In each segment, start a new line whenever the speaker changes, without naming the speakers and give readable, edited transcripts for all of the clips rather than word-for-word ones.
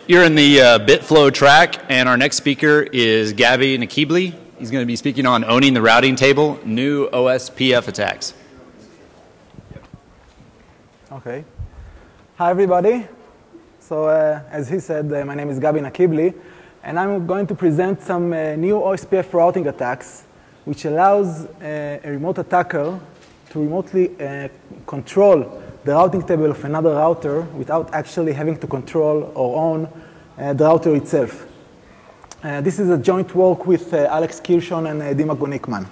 You're in the BitFlow track, and our next speaker is Gabi Nakibli. He's going to be speaking on owning the routing table, new OSPF attacks.
Okay. Hi, everybody. So, as he said, my name is Gabi Nakibli, and I'm going to present some new OSPF routing attacks, which allows a remote attacker to remotely control the routing table of another router without actually having to control or own the router itself. This is a joint work with Alex Kirshon and Dima Gonikman.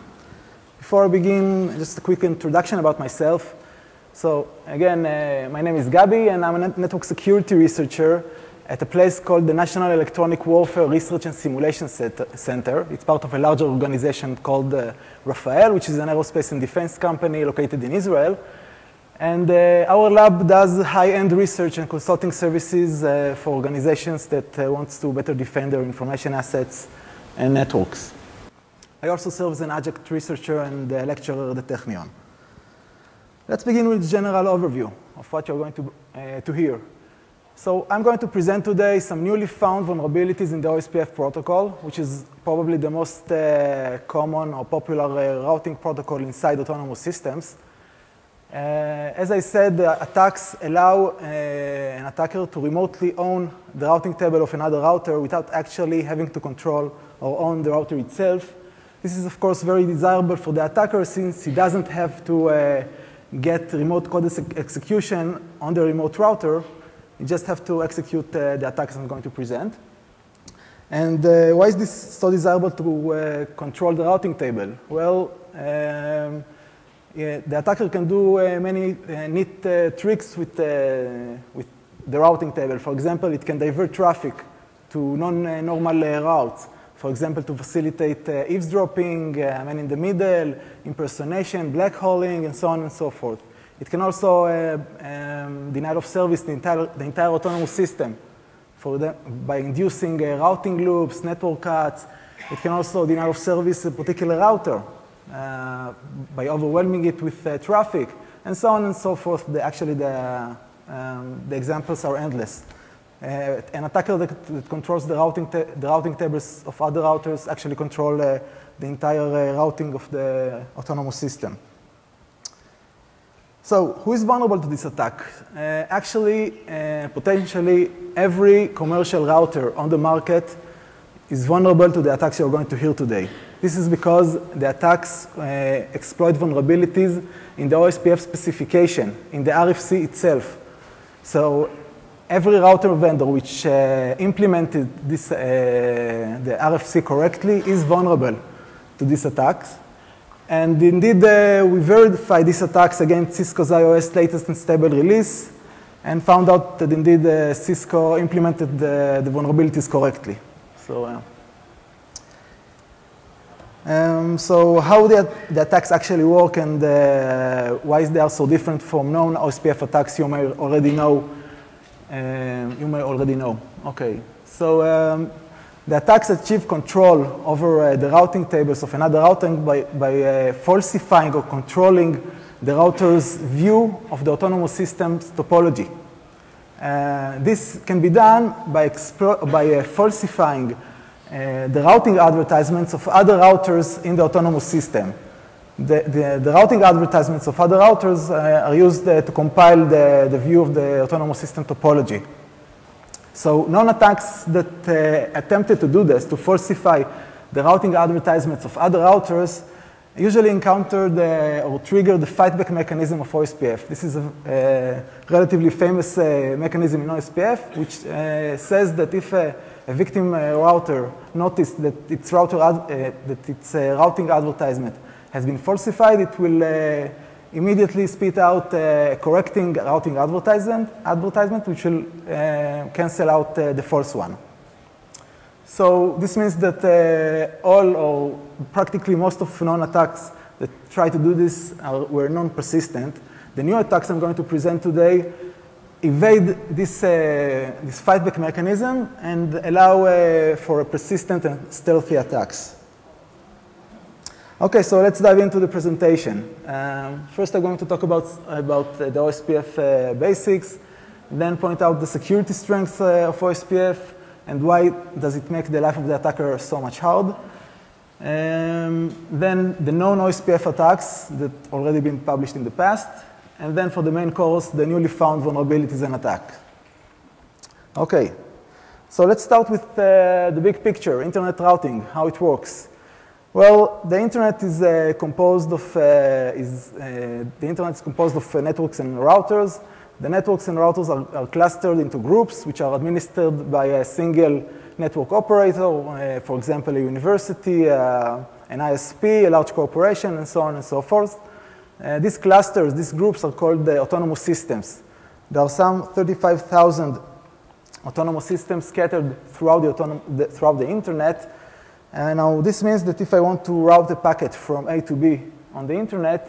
Before I begin, just a quick introduction about myself. So again, my name is Gabi, and I'm a network security researcher at a place called the National Electronic Warfare Research and Simulation Center. It's part of a larger organization called Rafael, which is an aerospace and defense company located in Israel. And our lab does high-end research and consulting services for organizations that want to better defend their information assets and networks. I also serve as an adjunct researcher and lecturer at the Technion. Let's begin with a general overview of what you're going to hear. So I'm going to present today some newly found vulnerabilities in the OSPF protocol, which is probably the most common or popular routing protocol inside autonomous systems. As I said, the attacks allow an attacker to remotely own the routing table of another router without actually having to control or own the router itself. This is, of course, very desirable for the attacker since he doesn't have to get remote code execution on the remote router. You just have to execute the attacks I'm going to present. And why is this so desirable to control the routing table? Well, the attacker can do many neat tricks with the routing table. For example, it can divert traffic to non-normal routes. For example, to facilitate eavesdropping, man in the middle, impersonation, blackholing, and so on and so forth. It can also deny of service the entire autonomous system by inducing routing loops, network cuts. It can also deny of service a particular router by overwhelming it with traffic, and so on and so forth. Actually, the examples are endless. An attacker that controls the routing tables of other routers actually control the entire routing of the autonomous system. So who is vulnerable to this attack? Actually, potentially every commercial router on the market is vulnerable to the attacks you're going to hear today. This is because the attacks exploit vulnerabilities in the OSPF specification, in the RFC itself. So every router vendor which implemented this, the RFC correctly is vulnerable to these attacks. And indeed, we verified these attacks against Cisco's iOS latest and stable release and found out that indeed Cisco implemented the vulnerabilities correctly. So how the attacks actually work and why they are so different from known OSPF attacks you may already know. Okay, so the attacks achieve control over the routing tables of another router by falsifying or controlling the router's view of the autonomous system's topology. This can be done by falsifying the routing advertisements of other routers in the autonomous system. The routing advertisements of other routers are used to compile the view of the autonomous system topology. So known attacks that attempted to do this, to falsify the routing advertisements of other routers, usually encountered or triggered the fightback mechanism of OSPF. This is a relatively famous mechanism in OSPF, which says that if a victim router noticed that its routing advertisement has been falsified, it will immediately spit out a correcting routing advertisement which will cancel out the false one. So this means that all or practically most of known attacks that try to do this were non-persistent. The new attacks I'm going to present today evade this fightback mechanism and allow for persistent and stealthy attacks. Okay, so let's dive into the presentation. First, I'm going to talk about the OSPF basics, then point out the security strengths of OSPF, and why does it make the life of the attacker so much hard. Then the known OSPF attacks that already been published in the past, and then for the main course, the newly found vulnerabilities and attack. Okay, so let's start with the big picture, internet routing, how it works. Well, the internet is composed of networks and routers. The networks and routers are clustered into groups, which are administered by a single network operator, for example, a university, an ISP, a large corporation, and so on and so forth. These clusters, these groups are called autonomous systems. There are some 35,000 autonomous systems scattered throughout the internet. And now this means that if I want to route a packet from A to B on the internet,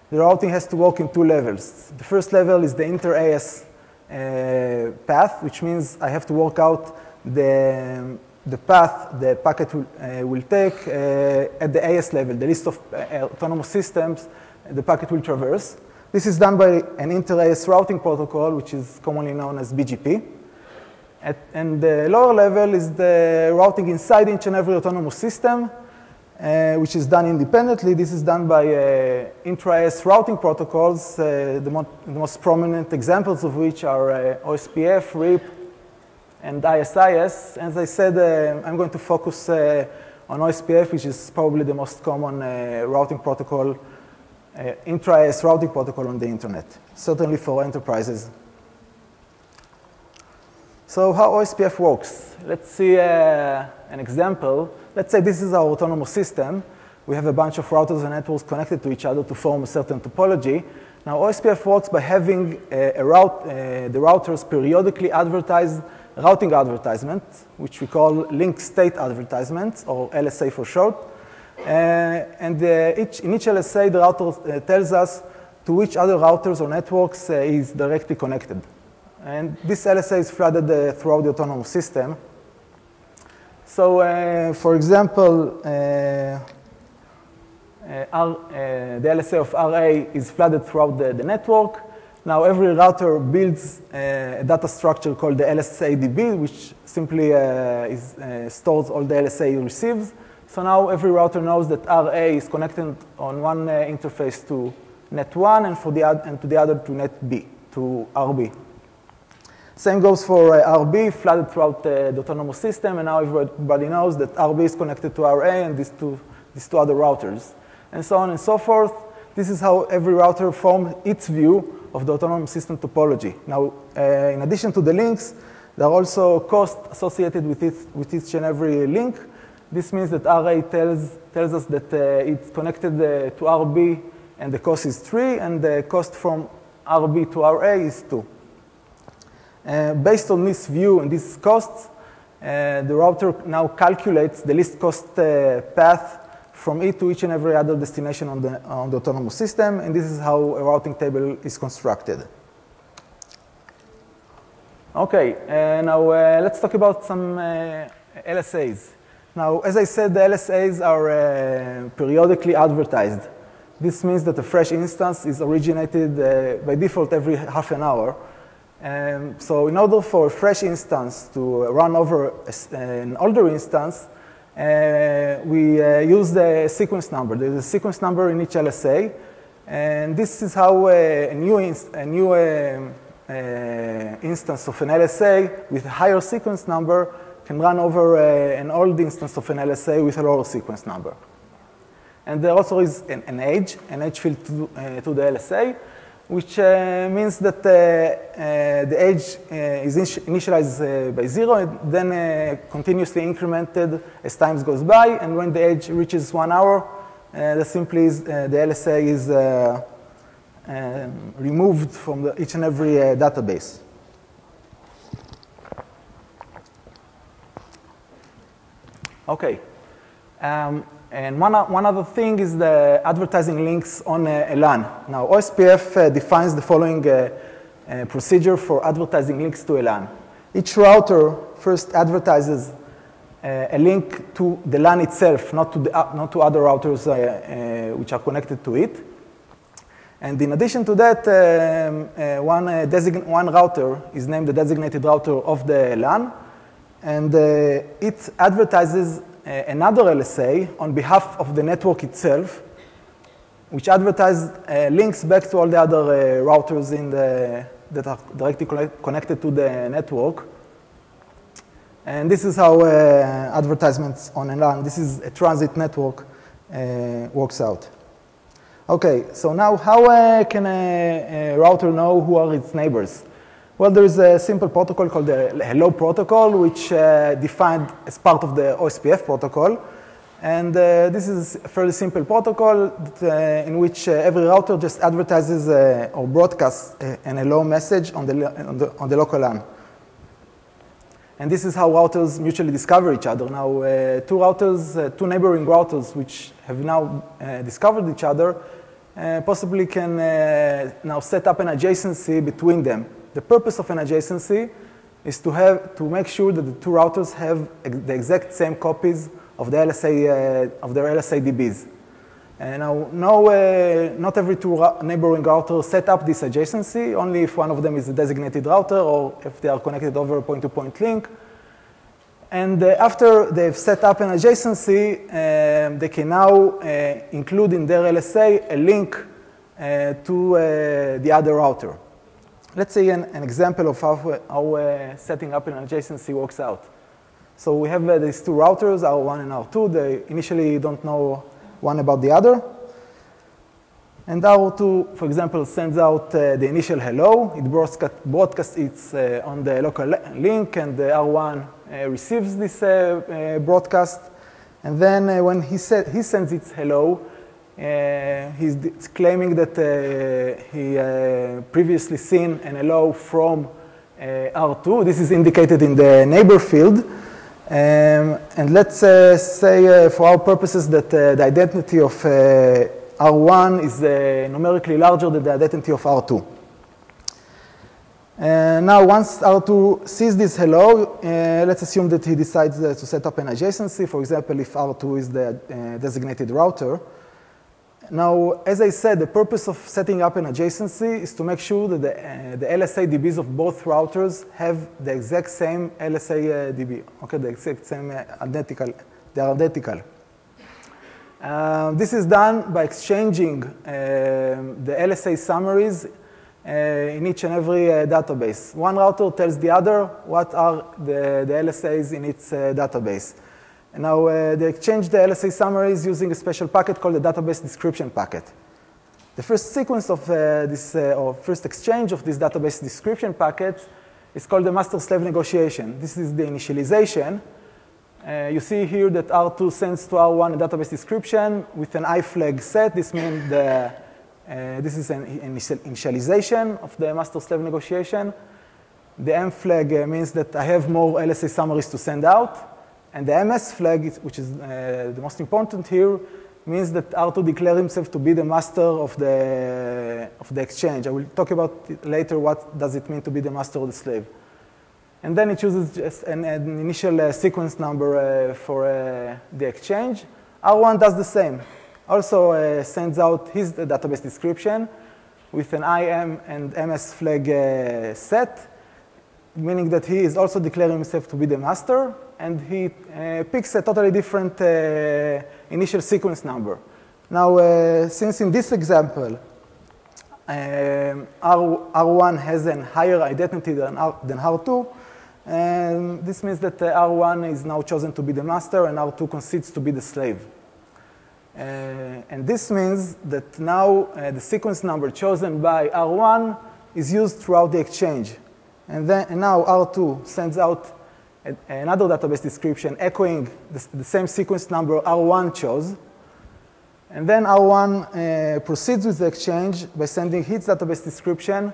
the routing has to work in two levels. The first level is the inter-AS path, which means I have to work out the path the packet will take at the AS level, the list of autonomous systems the packet will traverse. This is done by an inter-AS routing protocol, which is commonly known as BGP. And the lower level is the routing inside each and every autonomous system, which is done independently. This is done by intra-AS routing protocols, the most prominent examples of which are OSPF, RIP, and ISIS. As I said, I'm going to focus on OSPF, which is probably the most common routing protocol, intra-AS routing protocol on the internet, certainly for enterprises. So how OSPF works? Let's see an example. Let's say this is our autonomous system. We have a bunch of routers and networks connected to each other to form a certain topology. Now, OSPF works by having the routers periodically advertise routing advertisement, which we call link state advertisements, or LSA for short. In each LSA, the router tells us to which other routers or networks is directly connected. And this LSA is flooded throughout the autonomous system. So, for example, the LSA of RA is flooded throughout the network. Now, every router builds a data structure called the LSADB, which simply stores all the LSA it receives. So now every router knows that RA is connected on one interface to net 1 and to the other to net B, to RB. Same goes for RB, flooded throughout the autonomous system, and now everybody knows that RB is connected to RA and these two other routers, and so on and so forth. This is how every router forms its view of the autonomous system topology. Now, in addition to the links, there are also costs associated with each and every link. This means that RA tells us that it's connected to RB, and the cost is 3, and the cost from RB to RA is 2. Based on this view and these costs, the router now calculates the least cost path from it to each and every other destination on the autonomous system, and this is how a routing table is constructed. Okay, now let's talk about some LSAs. Now, as I said, the LSAs are periodically advertised. This means that a fresh instance is originated by default every half an hour. So in order for a fresh instance to run over an older instance, we use the sequence number. There's a sequence number in each LSA, and this is how a new instance of an LSA with a higher sequence number can run over an old instance of an LSA with a lower sequence number. And there also is an edge field to the LSA, which means that the edge is initialized by 0 and then continuously incremented as time goes by. And when the edge reaches 1 hour, the LSA is removed from each and every database. Okay. And one other thing is the advertising links on a LAN. Now, OSPF defines the following procedure for advertising links to a LAN. Each router first advertises a link to the LAN itself, not to other routers which are connected to it. And in addition to that, one router is named the designated router of the LAN, and it advertises another LSA on behalf of the network itself, which advertises links back to all the other routers that are directly connected to the network. And this is how advertisements on a LAN, this is a transit network, works out. Okay, so now how can a router know who are its neighbors? Well, there is a simple protocol called the hello protocol, which defined as part of the OSPF protocol. And this is a fairly simple protocol that, in which every router just advertises or broadcasts an hello message on the local LAN. And this is how routers mutually discover each other. Now, two neighboring routers, which have now discovered each other, possibly can now set up an adjacency between them. The purpose of an adjacency is to make sure that the two routers have the exact same copies of the LSA of their LSA DBs. And now, not every two neighboring routers set up this adjacency, only if one of them is a designated router or if they are connected over a point-to-point link. And after they've set up an adjacency, they can now include in their LSA a link to the other router. Let's see an example of how setting up an adjacency works out. So we have these two routers, R1 and R2. They initially don't know one about the other. And R2, for example, sends out the initial hello. It broadcasts it on the local link, and the R1 receives this broadcast. And then when he sends its hello, he's claiming that he previously seen an hello from R2. This is indicated in the neighbor field. And let's say for our purposes that the identity of R1 is numerically larger than the identity of R2. Now, once R2 sees this hello, let's assume that he decides to set up an adjacency. For example, if R2 is the designated router. Now, as I said, the purpose of setting up an adjacency is to make sure that the LSA DBs of both routers have the exact same LSA DB. Okay, the exact same identical. They are identical. This is done by exchanging the LSA summaries in each and every database. One router tells the other what are the LSAs in its database. And now they exchange the LSA summaries using a special packet called the database description packet. The first sequence of or first exchange of this database description packet is called the master-slave negotiation. This is the initialization. You see here that R2 sends to R1 a database description with an I flag set. This means this is an initialization of the master-slave negotiation. The M flag means that I have more LSA summaries to send out. And the MS flag, which is the most important here, means that R2 declares himself to be the master of the exchange. I will talk about it later, what does it mean to be the master of the slave. And then it chooses just an initial sequence number for the exchange. R1 does the same. Also sends out his database description with an IM and MS flag set, meaning that he is also declaring himself to be the master, and he picks a totally different initial sequence number. Now, since in this example, R1 has a higher identity than R2, this means that R1 is now chosen to be the master, and R2 concedes to be the slave. And this means that now the sequence number chosen by R1 is used throughout the exchange. And now R2 sends out another database description echoing the same sequence number R1 chose. And then R1 proceeds with the exchange by sending his database description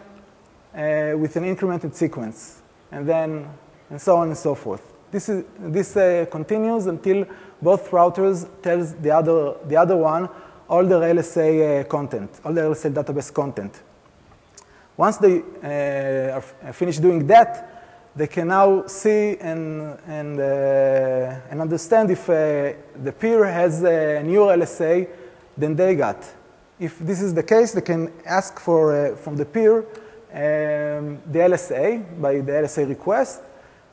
with an incremented sequence, and so on and so forth. This continues until both routers tells the other one all their LSA content, all their LSA database content. Once they are finished doing that, they can now see and understand if the peer has a newer LSA than they got. If this is the case, they can ask for, from the peer the LSA by the LSA request,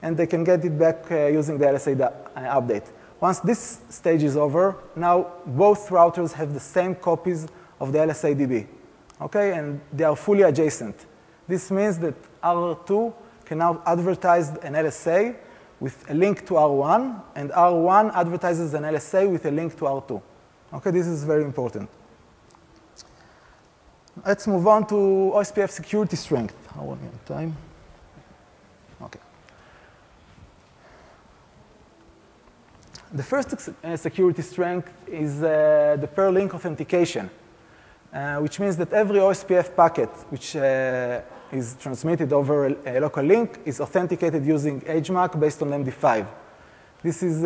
and they can get it back using the LSA update. Once this stage is over, now both routers have the same copies of the LSA DB, okay? And they are fully adjacent. This means that R2 can now advertise an LSA with a link to R1, and R1 advertises an LSA with a link to R2. Okay, this is very important. Let's move on to OSPF security strength. How are we on time? Okay. The first security strength is the per link authentication, which means that every OSPF packet which is transmitted over a local link is authenticated using HMAC based on MD5. This is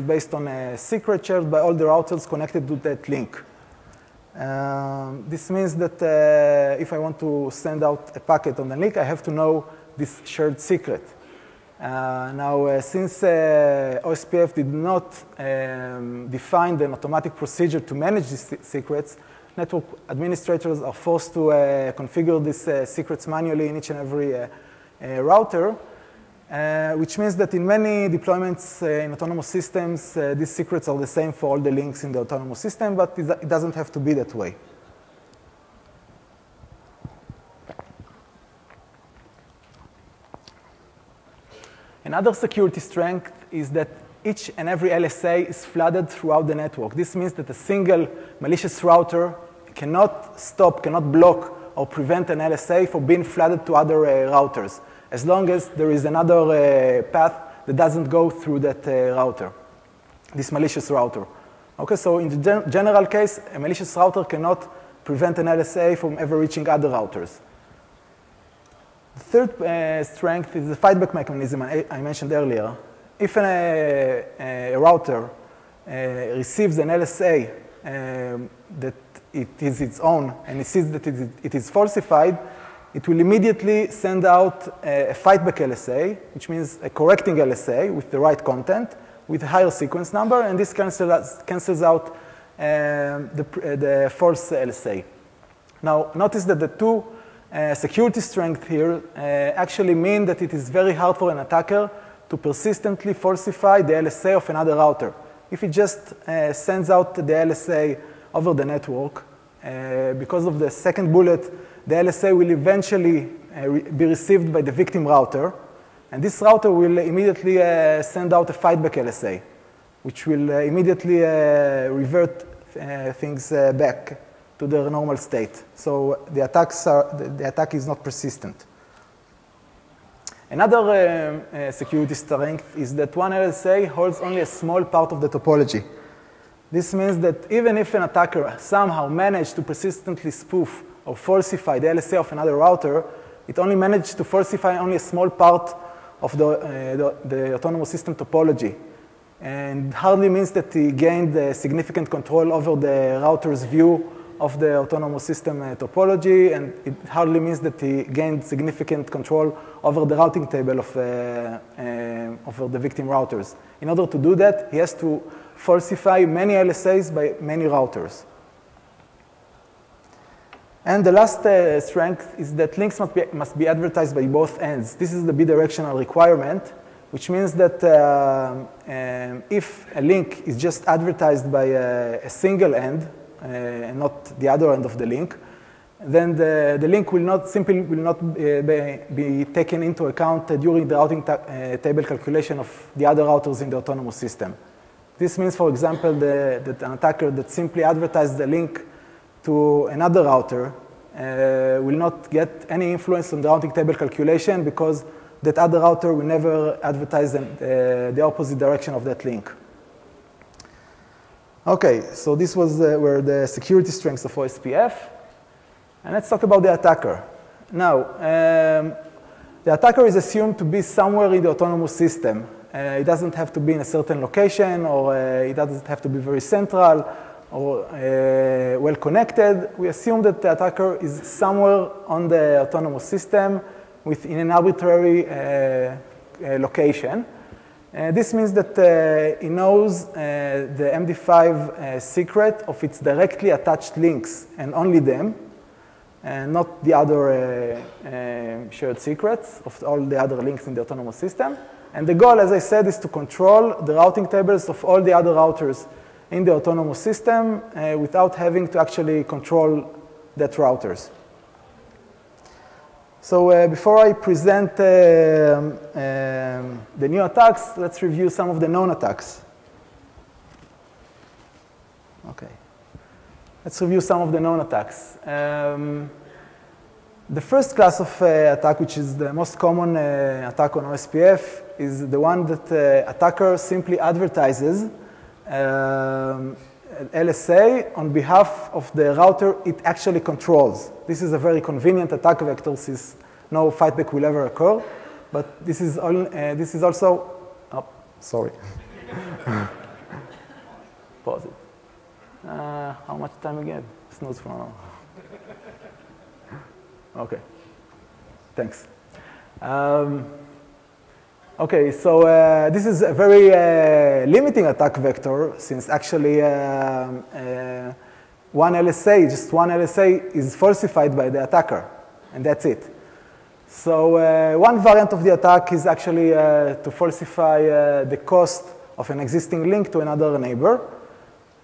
based on a secret shared by all the routers connected to that link. This means that if I want to send out a packet on the link, I have to know this shared secret. Now, since OSPF did not define an automatic procedure to manage these secrets, network administrators are forced to configure these secrets manually in each and every router, which means that in many deployments in autonomous systems, these secrets are the same for all the links in the autonomous system, but it doesn't have to be that way. Another security strength is that each and every LSA is flooded throughout the network. This means that a single malicious router cannot stop, cannot block, or prevent an LSA from being flooded to other routers, as long as there is another path that doesn't go through that router, this malicious router. Okay, so in the general case, a malicious router cannot prevent an LSA from ever reaching other routers. The third strength is the fightback mechanism I mentioned earlier. If a router receives an LSA that it is its own and it sees that it is falsified, it will immediately send out a fightback LSA, which means a correcting LSA with the right content, with a higher sequence number, and this cancels out the false LSA. Now, notice that the two security strengths here actually mean that it is very hard for an attacker to persistently falsify the LSA of another router. If it just sends out the LSA over the network, because of the second bullet, the LSA will eventually be received by the victim router, and this router will immediately send out a fightback LSA, which will immediately revert things back to their normal state. So the attack is not persistent. Another security strength is that one LSA holds only a small part of the topology. This means that even if an attacker somehow managed to persistently spoof or falsify the LSA of another router, it only managed to falsify only a small part of the autonomous system topology. And hardly means that he gained significant control over the router's view of the autonomous system topology, and it hardly means that he gained significant control over the routing table of the victim routers. In order to do that, he has to falsify many LSAs by many routers. And the last strength is that links must be advertised by both ends. This is the bidirectional requirement, which means that if a link is just advertised by a single end, and not the other end of the link, then the link will not be taken into account during the routing table calculation of the other routers in the autonomous system. This means, for example, that an attacker that simply advertised the link to another router will not get any influence on the routing table calculation because that other router will never advertise the opposite direction of that link. Okay, so this were the security strengths of OSPF. And let's talk about the attacker. Now, the attacker is assumed to be somewhere in the autonomous system. It doesn't have to be in a certain location, or it doesn't have to be very central or well connected. We assume that the attacker is somewhere on the autonomous system within an arbitrary location. This means that it knows the MD5 secret of its directly attached links and only them, and not the other shared secrets of all the other links in the autonomous system. And the goal, as I said, is to control the routing tables of all the other routers in the autonomous system without having to actually control that routers. So before I present the new attacks, let's review some of the known attacks. Okay. Let's review some of the known attacks. The first class of attack, which is the most common attack on OSPF, is the one that attacker simply advertises LSA on behalf of the router it actually controls. This is a very convenient attack vector since no fightback will ever occur. But this is also, oh, sorry. Pause it. How much time again? Snooze for now. Okay, thanks. Okay, so this is a very limiting attack vector since actually one LSA is falsified by the attacker, and that's it. So one variant of the attack is actually to falsify the cost of an existing link to another neighbor.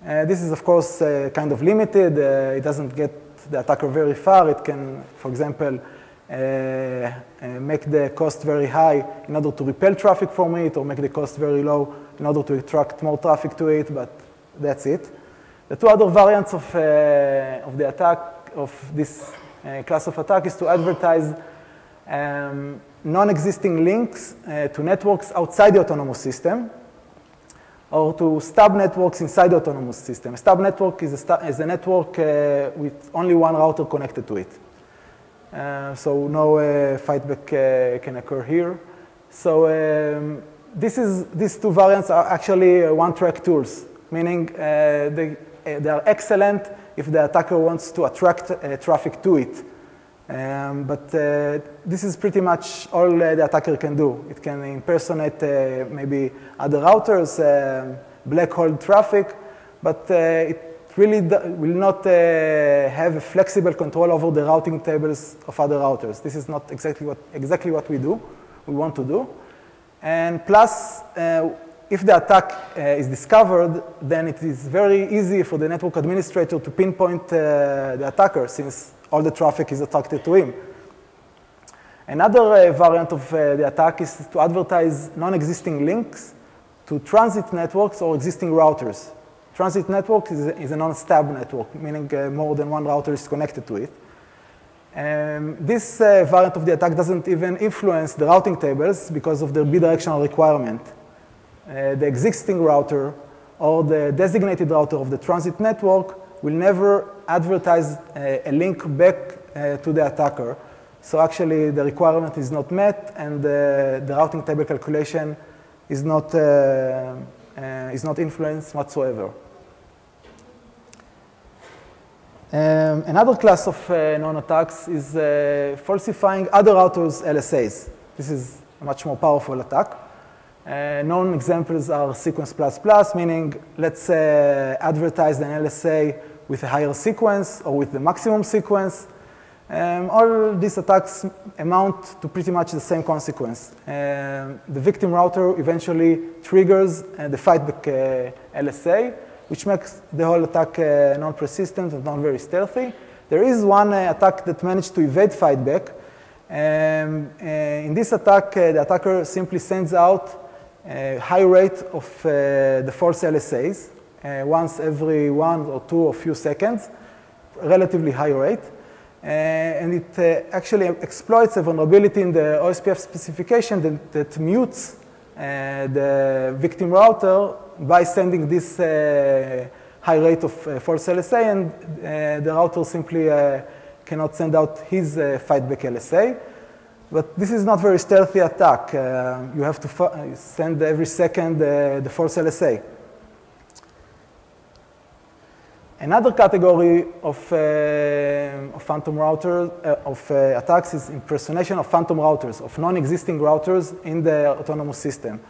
This is, of course, kind of limited. It doesn't get the attacker very far. It can, for example, make the cost very high in order to repel traffic from it, or make the cost very low in order to attract more traffic to it, but that's it. The two other variants of the attack, of this class of attack, is to advertise non-existing links to networks outside the autonomous system, or to stub networks inside the autonomous system. A stub network is a network with only one router connected to it. So no fightback can occur here. So these two variants are actually one-track tools, meaning they are excellent if the attacker wants to attract traffic to it. But this is pretty much all the attacker can do. It can impersonate maybe other routers, black hole traffic, but it really will not have a flexible control over the routing tables of other routers. This is not exactly what we want to do. And plus, if the attack is discovered, then it is very easy for the network administrator to pinpoint the attacker, since all the traffic is attracted to him. Another variant of the attack is to advertise non-existing links to transit networks or existing routers. Transit network is a non-stub network, meaning more than one router is connected to it. This variant of the attack doesn't even influence the routing tables because of their bidirectional requirement. The existing router or the designated router of the transit network will never advertise a link back to the attacker. So actually, the requirement is not met, and the routing table calculation is not influenced whatsoever. Another class of known attacks is falsifying other routers' LSAs. This is a much more powerful attack. Known examples are sequence ++, meaning let's advertise an LSA with a higher sequence or with the maximum sequence. All these attacks amount to pretty much the same consequence. The victim router eventually triggers the fightback LSA, which makes the whole attack non-persistent and not very stealthy. There is one attack that managed to evade fightback. In this attack, the attacker simply sends out a high rate of the false LSAs, once every 1 or 2 or few seconds, relatively high rate. And it actually exploits a vulnerability in the OSPF specification that mutes the victim router by sending this high rate of false LSA, and the router simply cannot send out his fightback LSA. But this is not very stealthy attack. You have to send every second the false LSA. Another category of phantom routers, attacks is impersonation of phantom routers, of non-existing routers in the autonomous system.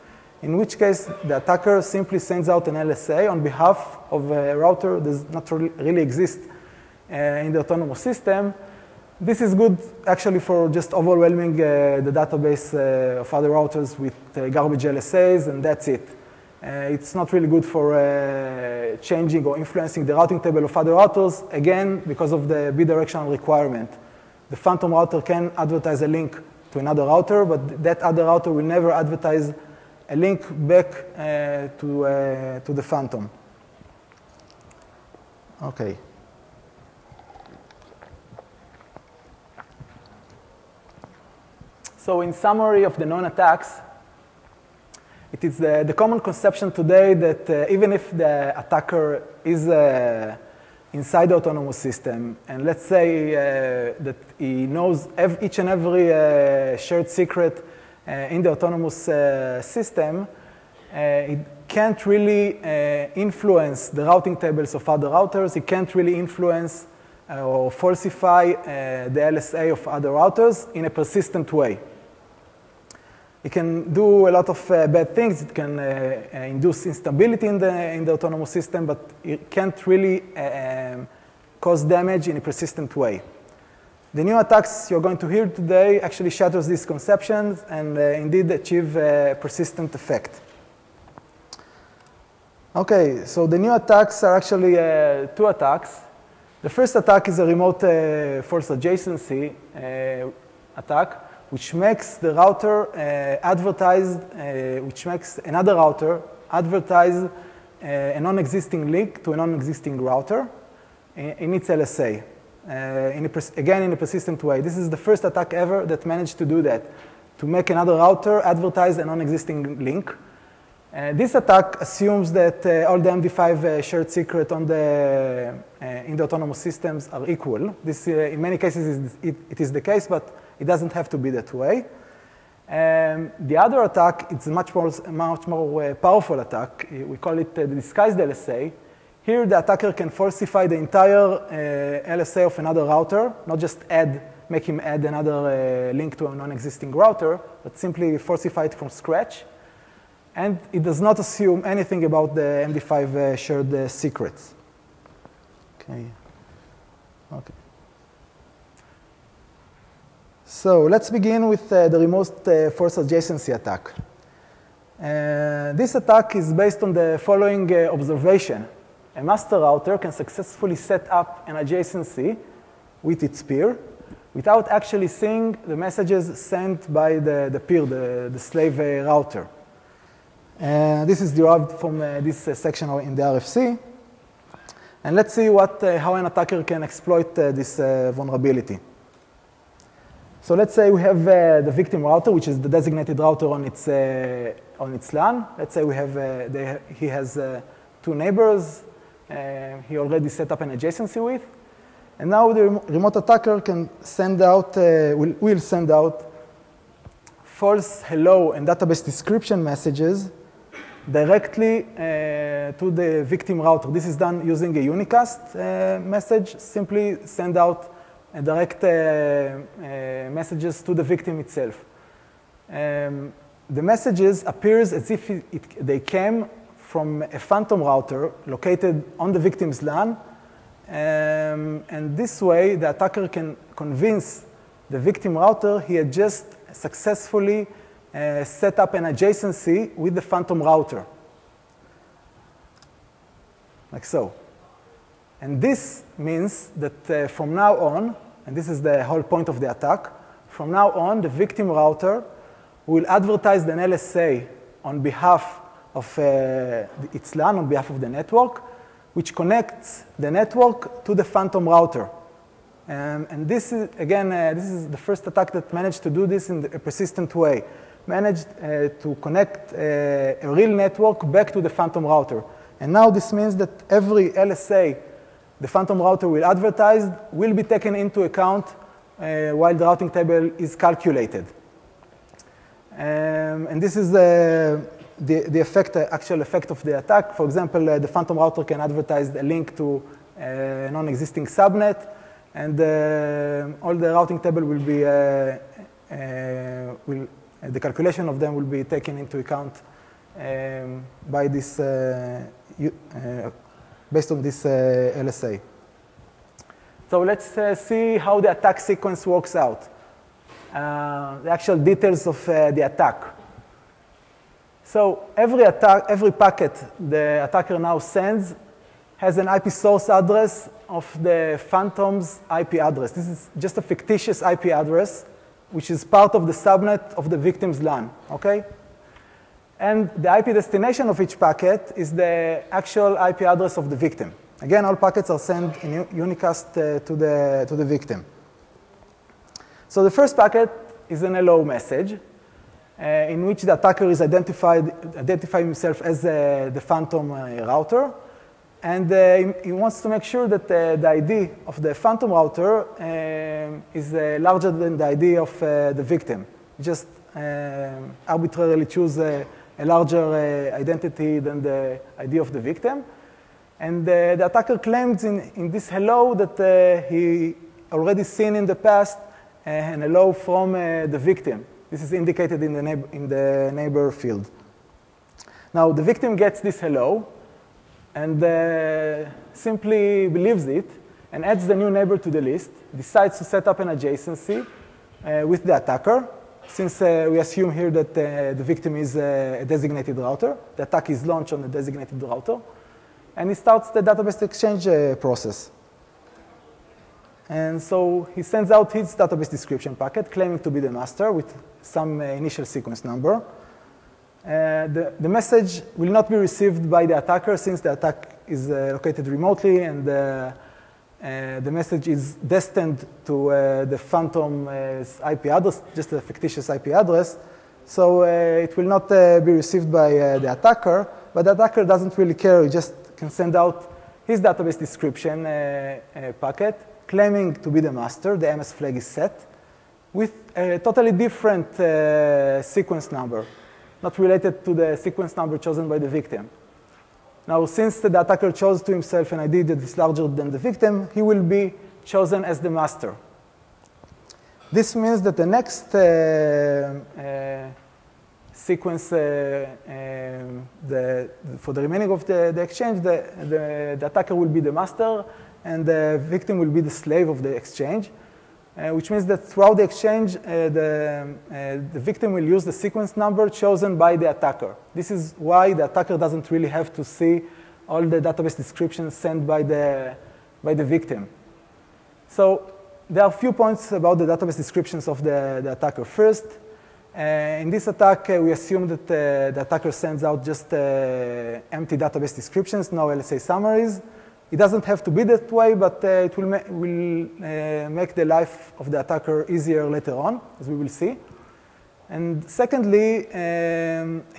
in which case the attacker simply sends out an LSA on behalf of a router that does not really exist in the autonomous system. This is good actually for just overwhelming the database of other routers with garbage LSAs, and that's it. It's not really good for changing or influencing the routing table of other routers, again, because of the bidirectional requirement. The phantom router can advertise a link to another router, but that other router will never advertise a link back to the phantom. Okay. So in summary of the known attacks, it is the common conception today that even if the attacker is inside the autonomous system, and let's say that he knows each and every shared secret in the autonomous system, it can't really influence the routing tables of other routers. It can't really influence or falsify the LSA of other routers in a persistent way. It can do a lot of bad things. It can induce instability in the autonomous system, but it can't really cause damage in a persistent way. The new attacks you're going to hear today actually shatters these conceptions and indeed achieve a persistent effect. Okay, so the new attacks are actually two attacks. The first attack is a remote false adjacency attack, which makes the router which makes another router advertise a non-existing link to a non-existing router in its LSA, again in a persistent way. This is the first attack ever that managed to do that, to make another router advertise a non-existing link. This attack assumes that all the MD5 shared secret in the autonomous systems are equal. This, in many cases, it is the case, but it doesn't have to be that way. The other attack, it's a much more powerful attack. We call it the disguised LSA. Here, the attacker can falsify the entire LSA of another router, not just make him add another link to a non-existing router, but simply falsify it from scratch. And it does not assume anything about the MD5 shared secrets. Okay. So let's begin with the remote false adjacency attack. This attack is based on the following observation. A master router can successfully set up an adjacency with its peer without actually seeing the messages sent by the peer, the slave router. This is derived from this section in the RFC. And let's see how an attacker can exploit this vulnerability. So let's say we have the victim router, which is the designated router on its LAN. Let's say he has two neighbors he already set up an adjacency with. And now the remote attacker can will send out false hello and database description messages directly to the victim router. This is done using a unicast message. Simply send out direct messages to the victim itself. The messages appears as if they came from a phantom router located on the victim's LAN. And this way, the attacker can convince the victim router he had just successfully set up an adjacency with the phantom router, like so. And this means that from now on, and this is the whole point of the attack, from now on, the victim router will advertise an LSA on behalf of its LAN, on behalf of the network, which connects the network to the phantom router. And this is, again, this is the first attack that managed to do this in a persistent way. Managed to connect a real network back to the phantom router. And now this means that every LSA the phantom router will advertise will be taken into account while the routing table is calculated. And this is the effect, actual effect of the attack. For example, the phantom router can advertise a link to a non-existing subnet, and all the routing table will be, the calculation of them will be taken into account by this, based on this LSA. So let's see how the attack sequence works out. The actual details of the attack. So every packet the attacker now sends has an IP source address of the phantom's IP address. This is just a fictitious IP address, which is part of the subnet of the victim's LAN, okay? And the IP destination of each packet is the actual IP address of the victim. Again, all packets are sent in unicast to the victim. So the first packet is an hello message, in which the attacker is identifying himself as the phantom router. And he wants to make sure that the ID of the phantom router is larger than the ID of the victim. Just arbitrarily choose a larger identity than the ID of the victim. And the attacker claims in this hello that he already seen in the past an hello from the victim. This is indicated in the neighbor field. Now, the victim gets this hello and simply believes it and adds the new neighbor to the list, decides to set up an adjacency with the attacker. Since we assume here that the victim is a designated router, the attack is launched on a designated router, and he starts the database exchange process. And so he sends out his database description packet, claiming to be the master with some initial sequence number. The message will not be received by the attacker since the attack is located remotely, and the message is destined to the phantom's IP address, just a fictitious IP address. So it will not be received by the attacker, but the attacker doesn't really care. He just can send out his database description packet, claiming to be the master. The MS flag is set with a totally different sequence number, not related to the sequence number chosen by the victim. Now, since the attacker chose to himself an ID that is larger than the victim, he will be chosen as the master. This means that the next sequence, for the remaining of the exchange, the attacker will be the master, and the victim will be the slave of the exchange, which means that throughout the exchange, the victim will use the sequence number chosen by the attacker. This is why the attacker doesn't really have to see all the database descriptions sent by the victim. So there are a few points about the database descriptions of the attacker. First, in this attack, we assume that the attacker sends out just empty database descriptions, no LSA summaries. It doesn't have to be that way, but it will make the life of the attacker easier later on, as we will see. And secondly,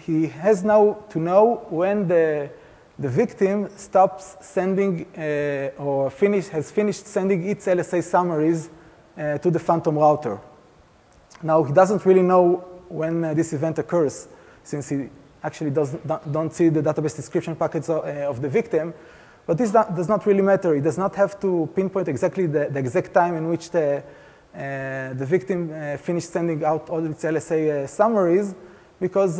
he has now to know when the victim stops sending or has finished sending its LSA summaries to the phantom router. Now, he doesn't really know when this event occurs, since he actually don't see the database description packets of the victim. But this does not really matter. It does not have to pinpoint exactly the exact time in which the victim finished sending out all its LSA summaries, because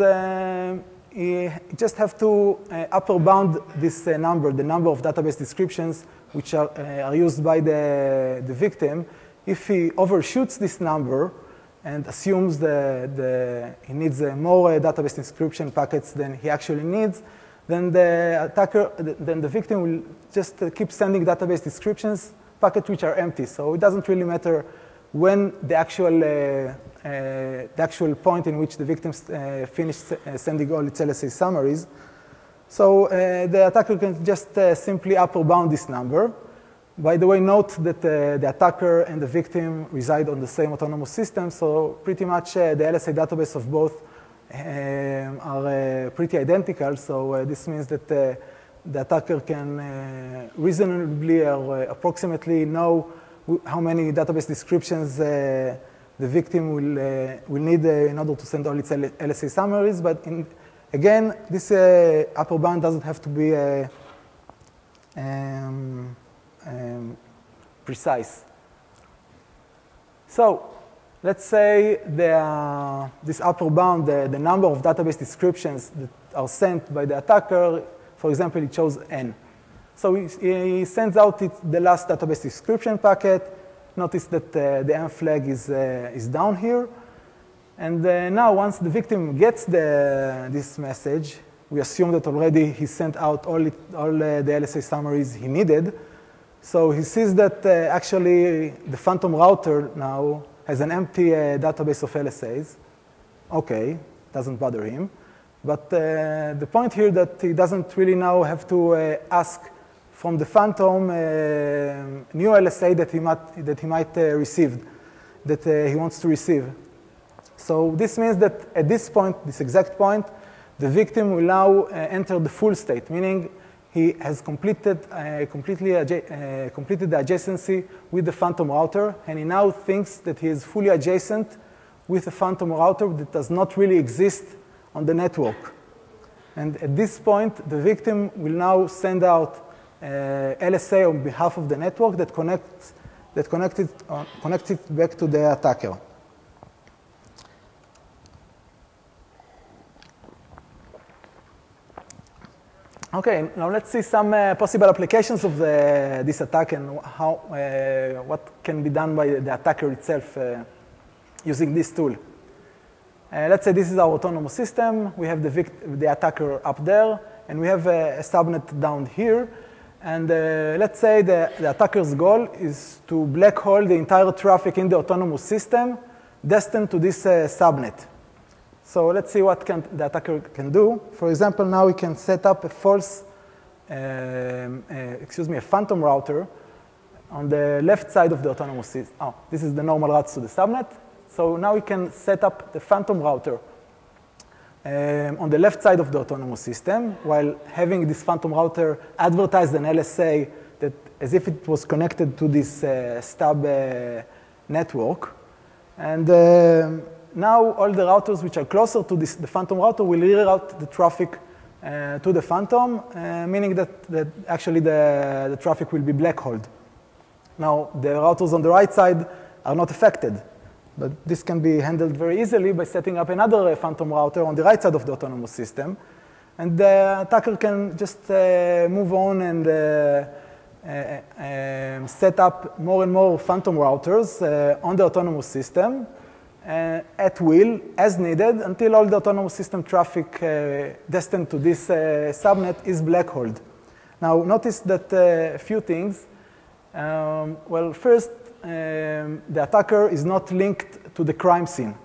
you just have to upper bound this number, the number of database descriptions which are used by the victim. If he overshoots this number and assumes he needs more database description packets than he actually needs, then the victim will just keep sending database descriptions packets which are empty. So it doesn't really matter when the actual point in which the victim finished sending all its LSA summaries. So the attacker can just simply upper bound this number. By the way, note that the attacker and the victim reside on the same autonomous system, so pretty much the LSA database of both are pretty identical. So this means that the attacker can reasonably or approximately know how many database descriptions the victim will need in order to send all its LSA summaries. But again, this upper bound doesn't have to be precise. So let's say this upper bound, the number of database descriptions are sent by the attacker. For example, it shows N. So he sends out the last database description packet. Notice that the M flag is down here. And now, once the victim gets this message, we assume that already he sent out all the LSA summaries he needed. So he sees that actually the phantom router now has an empty database of LSAs. OK, doesn't bother him. But the point here that he doesn't really now have to ask from the phantom new LSA that he might receive, that he wants to receive. So this means that at this point, this exact point, the victim will now enter the full state, meaning he has completed the adjacency with the phantom router, and he now thinks that he is fully adjacent with a phantom router that does not really exist on the network. And at this point, the victim will now send out LSA on behalf of the network that connects it back to the attacker. Okay, now let's see some possible applications of this attack and what can be done by the attacker itself using this tool. Let's say this is our autonomous system. We have the attacker up there, and we have a subnet down here. And let's say the attacker's goal is to black hole the entire traffic in the autonomous system destined to this subnet. So let's see what the attacker can do. For example, now we can set up a phantom router on the left side of the autonomous system. Oh, this is the normal routes to the subnet. So now we can set up the phantom router on the left side of the autonomous system, while having this phantom router advertise an LSA that as if it was connected to this stub network. And now all the routers which are closer to the phantom router will reroute the traffic to the phantom, meaning that actually the traffic will be black-holed. Now, the routers on the right side are not affected, but this can be handled very easily by setting up another phantom router on the right side of the autonomous system. And the attacker can just move on and set up more and more phantom routers on the autonomous system at will, as needed, until all the autonomous system traffic destined to this subnet is black-holed. Now, notice that a few things. Well, first, the attacker is not linked to the crime scene.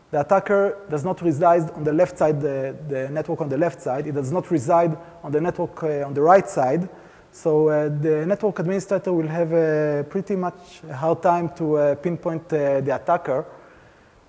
The attacker does not reside on the left side, the network on the left side. It does not reside on the network on the right side. So the network administrator will have pretty much a hard time to pinpoint the attacker.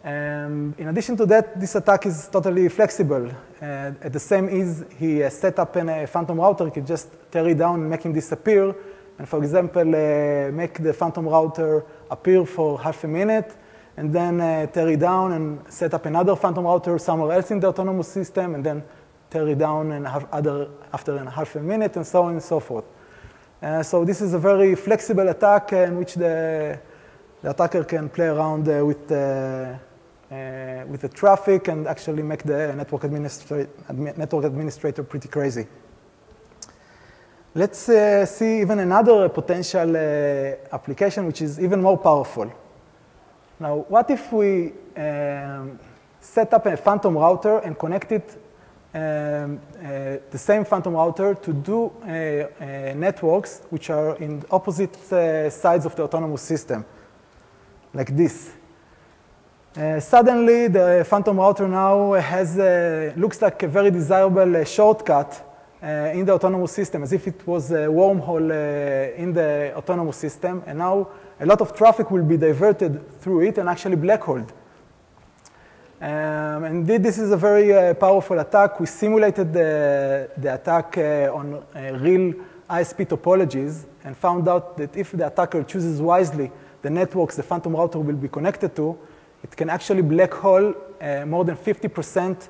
In addition to that, this attack is totally flexible. At the same ease, he set up a phantom router. He can just tear it down and make him disappear. And for example, make the phantom router appear for half a minute, and then tear it down and set up another phantom router somewhere else in the autonomous system, and then tear it down and after half a minute, and so on and so forth. So this is a very flexible attack in which the attacker can play around with the traffic and actually make the network administrator pretty crazy. Let's see even another potential application, which is even more powerful. Now, what if we set up a phantom router and connect it, the same phantom router, to do networks which are in opposite sides of the autonomous system, like this? Suddenly, the phantom router now looks like a very desirable shortcut in the autonomous system, as if it was a wormhole in the autonomous system, and now a lot of traffic will be diverted through it and actually black-holed. And this is a very powerful attack. We simulated the attack on real ISP topologies and found out that if the attacker chooses wisely the networks the phantom router will be connected to, it can actually black hole more than 50%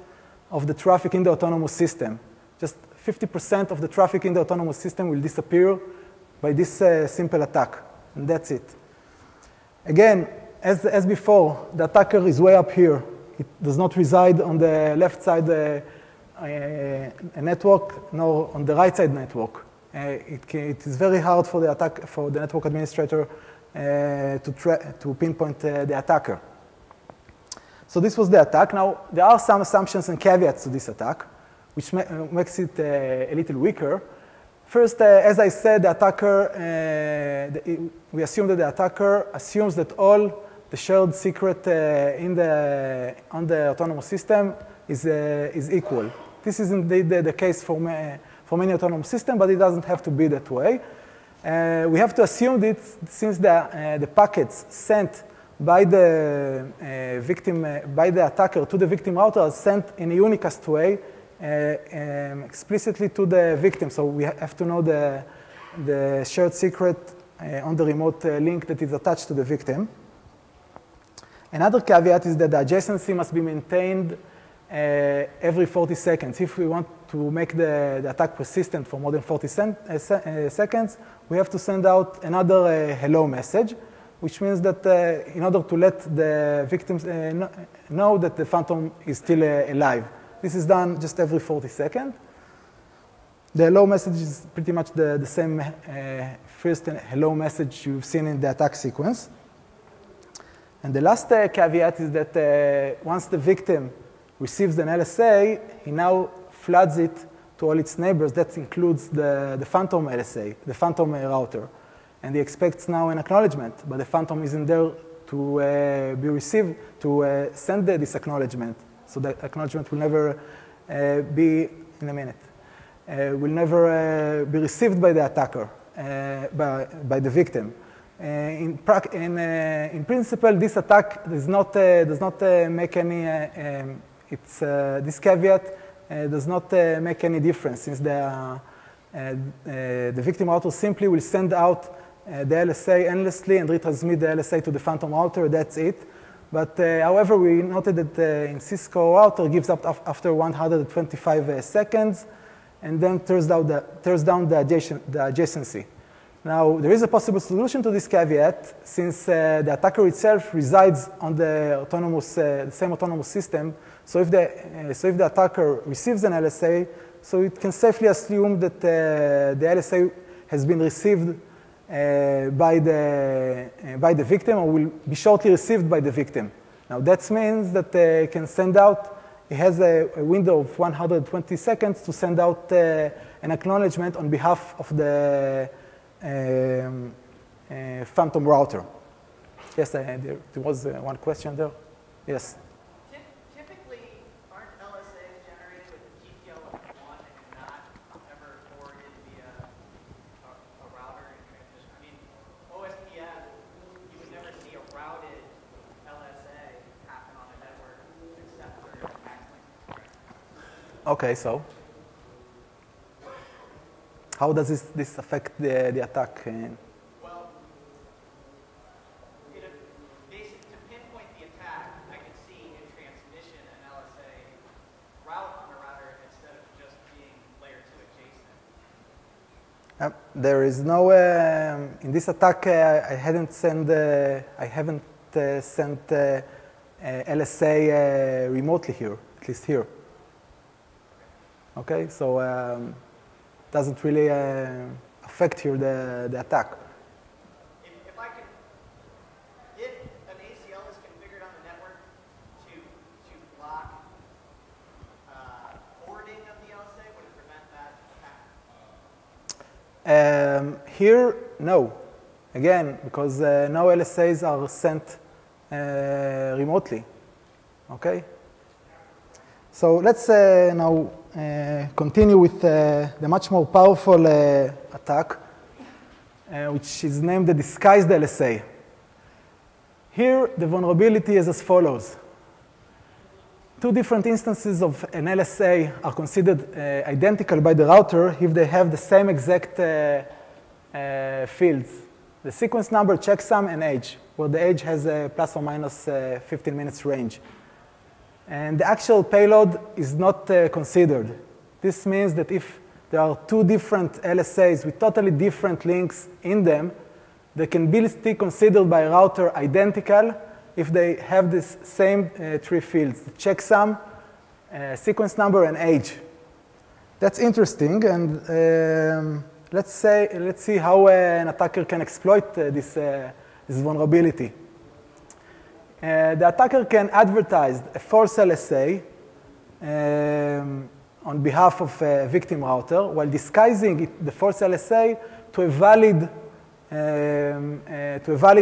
of the traffic in the autonomous system. Just 50% of the traffic in the autonomous system will disappear by this simple attack, and that's it. Again, as before, the attacker is way up here. It does not reside on the left side a network nor on the right side network. It is very hard for the network administrator to pinpoint the attacker. So this was the attack. Now, there are some assumptions and caveats to this attack, which makes it a little weaker. First, as I said, we assume that the attacker assumes that all the shared secret on the autonomous system is equal. This is indeed the case for many autonomous systems, but it doesn't have to be that way. We have to assume that since the packets sent by the attacker to the victim router are sent in a unicast way explicitly to the victim. So we have to know the shared secret on the remote link that is attached to the victim. Another caveat is that the adjacency must be maintained every 40 seconds. If we want to make the attack persistent for more than 40 seconds, we have to send out another hello message, which means that in order to let the victims know that the phantom is still alive. This is done just every 40 seconds. The hello message is pretty much the same first hello message you've seen in the attack sequence. And the last caveat is that once the victim receives an LSA, he now floods it to all its neighbors. That includes the phantom LSA, the phantom router. And he expects now an acknowledgement, but the phantom isn't there to be received, to send this acknowledgement. So the acknowledgement will never be, in a minute, will never be received by the attacker, by the victim. In principle, this attack does not make any, this caveat does not make any difference, since the victim router simply will send out the LSA endlessly and retransmit the LSA to the phantom router. That's it. But however, we noted that in Cisco router gives up after 125 seconds and then tears down the adjacency. Now, there is a possible solution to this caveat, since the attacker itself resides on the same autonomous system. So if the attacker receives an LSA, so it can safely assume that the LSA has been received by the victim, or will be shortly received by the victim. Now, that means that it can send out, it has a window of 120 seconds to send out an acknowledgement on behalf of the phantom router. Yes, there was one question there. Yes.
Typically, aren't LSAs generated with a TTL of 1 and not ever forwarded via a router in transition? I mean, OSPF, you would never see a routed LSA happen on a network except for attack links.
Okay, so how does this affect the attack?
Well, to pinpoint the attack, I can see in transmission an LSA route on a router instead of just being layer 2 adjacent.
There is no, in this attack, I haven't sent LSA remotely here, at least here. Okay, so doesn't really affect here the attack.
If an ACL is configured on the network to block forwarding of the LSA, would it prevent that attack?
Here, no. Again, because no LSAs are sent remotely. Okay? So let's now continue with the much more powerful attack, which is named the disguised LSA. Here, the vulnerability is as follows. Two different instances of an LSA are considered identical by the router if they have the same exact fields. The sequence number, checksum, and age, where the age has a plus or minus 15 minutes range. And the actual payload is not considered. This means that if there are two different LSAs with totally different links in them, they can be still considered by a router identical if they have this same three fields, the checksum, sequence number, and age. That's interesting, and let's see how an attacker can exploit this vulnerability. The attacker can advertise a false LSA on behalf of a victim router while disguising the false LSA to a valid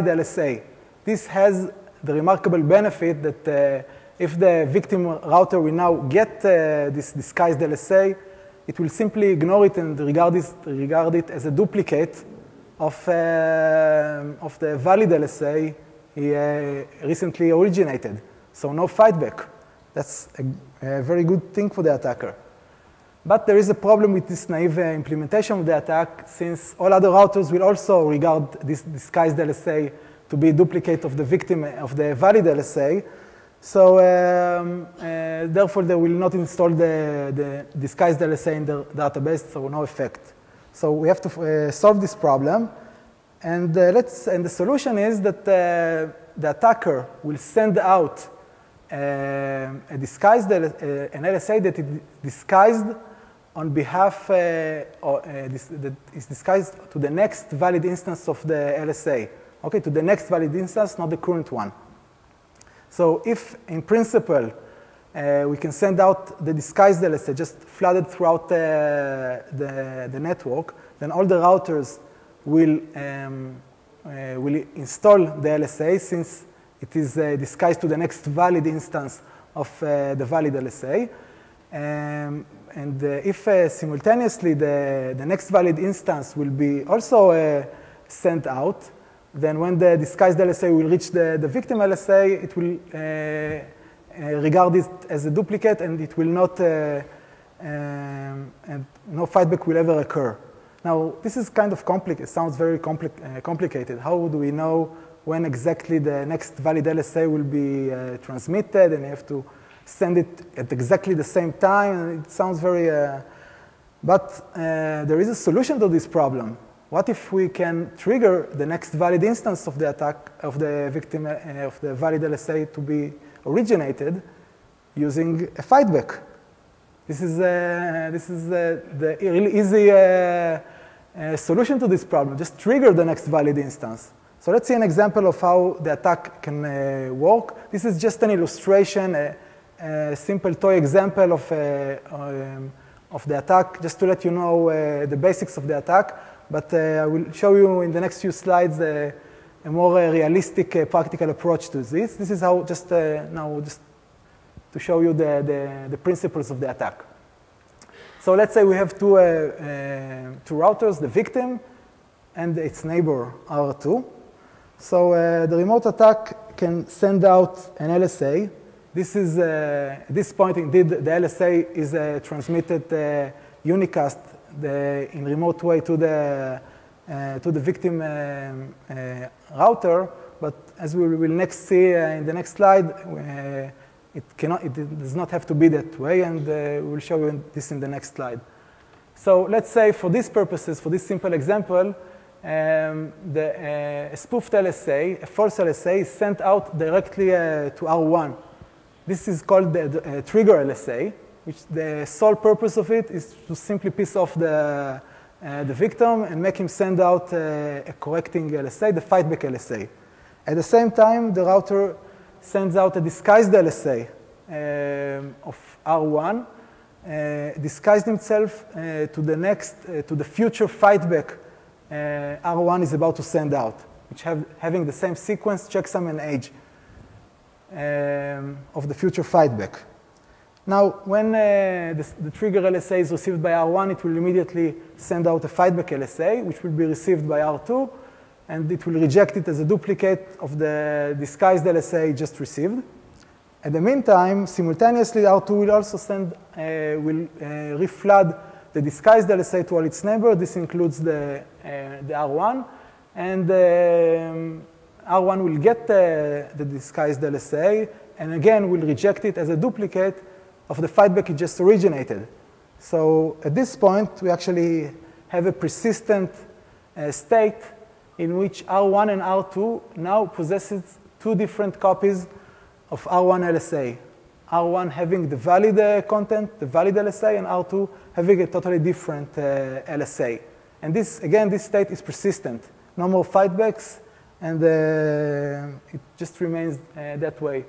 LSA. This has the remarkable benefit that if the victim router will now get this disguised LSA, it will simply ignore it and regard it as a duplicate of the valid LSA he recently originated. So no fightback. That's a very good thing for the attacker. But there is a problem with this naive implementation of the attack, since all other routers will also regard this disguised LSA to be a duplicate of the victim of the valid LSA. So therefore, they will not install the disguised LSA in the database, so no effect. So we have to solve this problem. And the solution is that the attacker will send out an LSA that is disguised on behalf, that is disguised to the next valid instance of the LSA. Okay, to the next valid instance, not the current one. So if, in principle, we can send out the disguised LSA just flooded throughout the network, then all the routers will install the LSA since it is disguised to the next valid instance of the valid LSA. And if simultaneously the next valid instance will be also sent out, then when the disguised LSA will reach the victim LSA, it will regard it as a duplicate, and it will not, and no fightback will ever occur. Now, this is kind of complicated. It sounds very complicated. How do we know when exactly the next valid LSA will be transmitted, and you have to send it at exactly the same time? It sounds very, but there is a solution to this problem. What if we can trigger the next valid instance of the attack of the victim of the valid LSA to be originated using a fightback? This is the really easy solution to this problem. Just trigger the next valid instance. So let's see an example of how the attack can work. This is just an illustration, a simple toy example of the attack, just to let you know the basics of the attack. But I will show you in the next few slides a more realistic, practical approach to this. This is how just to show you the principles of the attack. So let's say we have two routers, the victim and its neighbor R2. So the remote attack can send out an LSA. This is, at this point, indeed, the LSA is transmitted unicast in remote way to the victim router. But as we will next see in the next slide, it does not have to be that way, and we'll show you this in the next slide. So let's say for these purposes, for this simple example, a spoofed LSA, a false LSA, is sent out directly to R1. This is called the trigger LSA, which the sole purpose of it is to simply piss off the victim and make him send out a correcting LSA, the fightback LSA. At the same time, the router sends out a disguised LSA of R1, disguised himself to the future fightback R1 is about to send out, which having the same sequence, checksum, and age of the future fightback. Now, when the trigger LSA is received by R1, it will immediately send out a fightback LSA, which will be received by R2, and it will reject it as a duplicate of the disguised LSA just received. At the meantime, simultaneously, R2 will also will reflood the disguised LSA to all its neighbors. This includes the R1, and R1 will get the disguised LSA, and again will reject it as a duplicate of the fightback it just originated. So at this point, we actually have a persistent state in which R1 and R2 now possesses two different copies of R1 LSA. R1 having the valid content, the valid LSA, and R2 having a totally different LSA. And this, again, this state is persistent. No more fightbacks, and it just remains that way.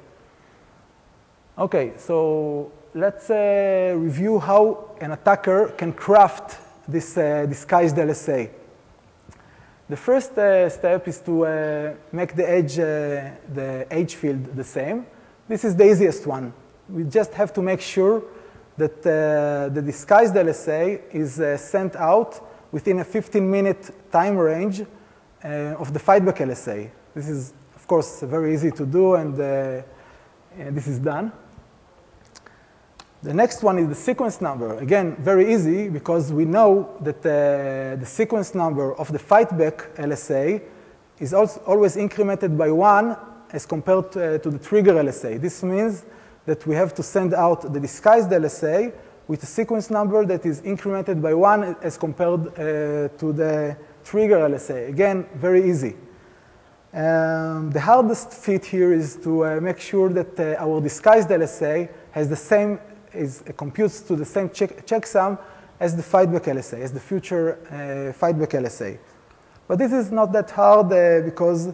Okay, so let's review how an attacker can craft this disguised LSA. The first step is to make the edge field the same. This is the easiest one. We just have to make sure that the disguised LSA is sent out within a 15-minute time range of the fightback LSA. This is, of course, very easy to do, and this is done. The next one is the sequence number. Again, very easy, because we know that the sequence number of the fightback LSA is also always incremented by 1 as compared to the trigger LSA. This means that we have to send out the disguised LSA with a sequence number that is incremented by 1 as compared to the trigger LSA. Again, very easy. The hardest feat here is to make sure that our disguised LSA has the same, computes to the same checksum as the fightback LSA, as the future fightback LSA. But this is not that hard because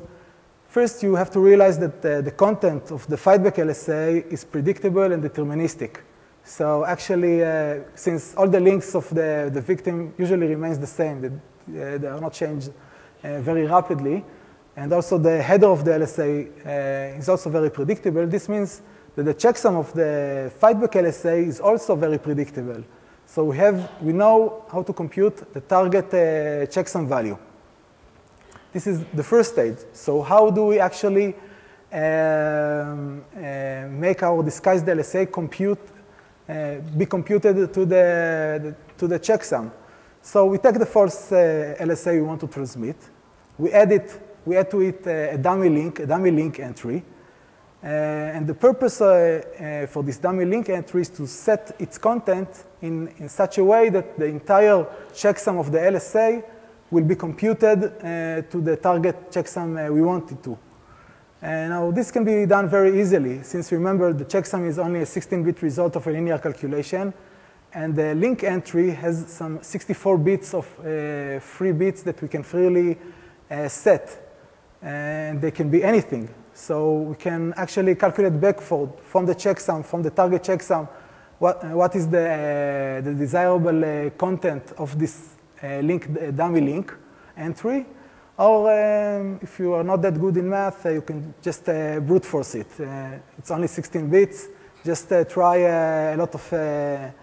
first you have to realize that the content of the fightback LSA is predictable and deterministic. So actually, since all the links of the victim usually remains the same, they are not changed very rapidly, and also the header of the LSA is also very predictable, this means that the checksum of the fightback LSA is also very predictable. So we know how to compute the target checksum value. This is the first stage. So how do we actually make our disguised LSA be computed to the checksum? So we take the false LSA we want to transmit. We add to it a dummy link entry. And the purpose for this dummy link entry is to set its content in such a way that the entire checksum of the LSA will be computed to the target checksum we want it to. Now, this can be done very easily, since remember, the checksum is only a 16-bit result of a linear calculation, and the link entry has some 64 bits of free bits that we can freely set. And they can be anything. So we can actually calculate backward from the checksum, from the target checksum, what is the desirable content of this dummy link entry. Or if you are not that good in math, you can just brute force it. It's only 16 bits. Just try a lot of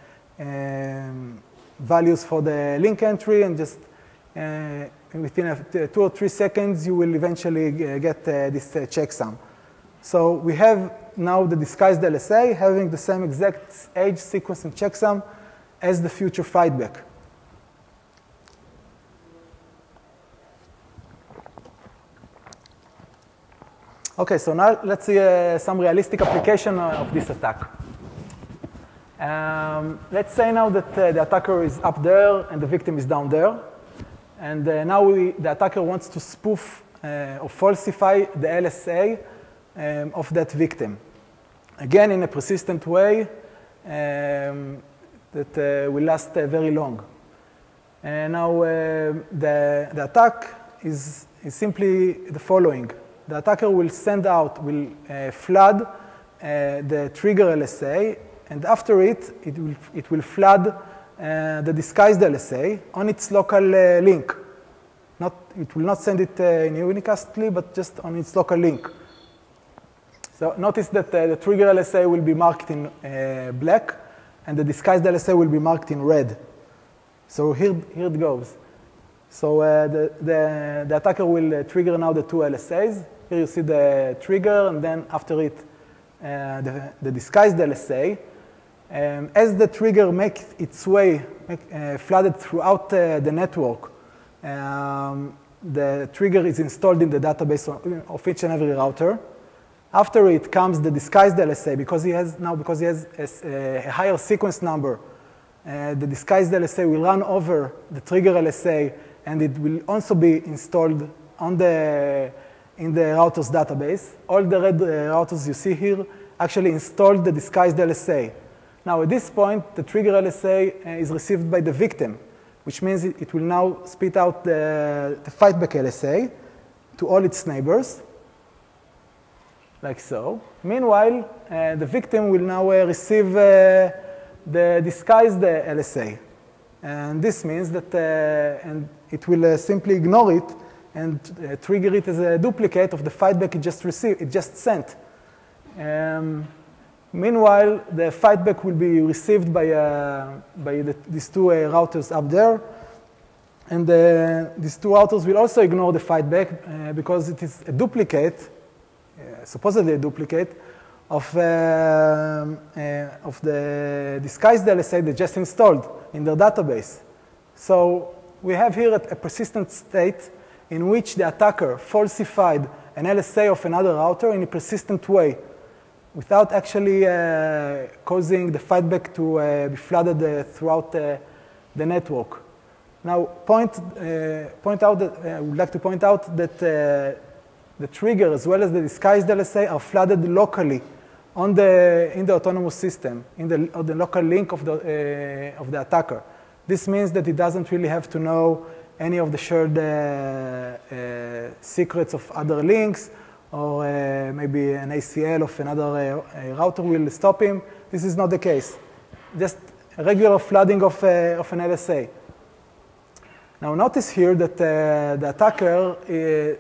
values for the link entry, and just within 2 or 3 seconds, you will eventually get this checksum. So we have now the disguised LSA having the same exact age, sequence, and checksum as the future fightback. Okay, so now let's see some realistic application of this attack. Let's say now that the attacker is up there and the victim is down there. And now the attacker wants to spoof or falsify the LSA of that victim. Again, in a persistent way that will last very long. And now the attack is simply the following. The attacker will flood the trigger LSA, and after it will flood the disguised LSA on its local link. It will not send it unicastly, but just on its local link. So notice that the trigger LSA will be marked in black, and the disguised LSA will be marked in red. So here it goes. So the attacker will trigger now the 2 LSAs. Here you see the trigger, and then after it, the disguised LSA. As the trigger makes its way flooded throughout the network, the trigger is installed in the database of each and every router. After it comes the disguised LSA, because he has a higher sequence number, the disguised LSA will run over the trigger LSA, and it will also be installed in the router's database. All the red routers you see here actually installed the disguised LSA. Now, at this point, the trigger LSA is received by the victim, which means it will now spit out the fightback LSA to all its neighbors, like so. Meanwhile, the victim will now receive the disguised LSA. And this means that and it will simply ignore it and trigger it as a duplicate of the fightback it just sent. Meanwhile, the fightback will be received by these two routers up there. And these two routers will also ignore the fightback because it is a duplicate, supposedly a duplicate, of the disguised LSA they just installed in their database. So we have here a persistent state in which the attacker falsified an LSA of another router in a persistent way without actually causing the fightback to be flooded throughout the network. Now, I would like to point out that the trigger as well as the disguised LSA are flooded locally in the autonomous system, on the local link of the attacker. This means that it doesn't really have to know any of the shared secrets of other links, or maybe an ACL of another router will stop him. This is not the case. Just a regular flooding of an LSA. Now notice here that the attacker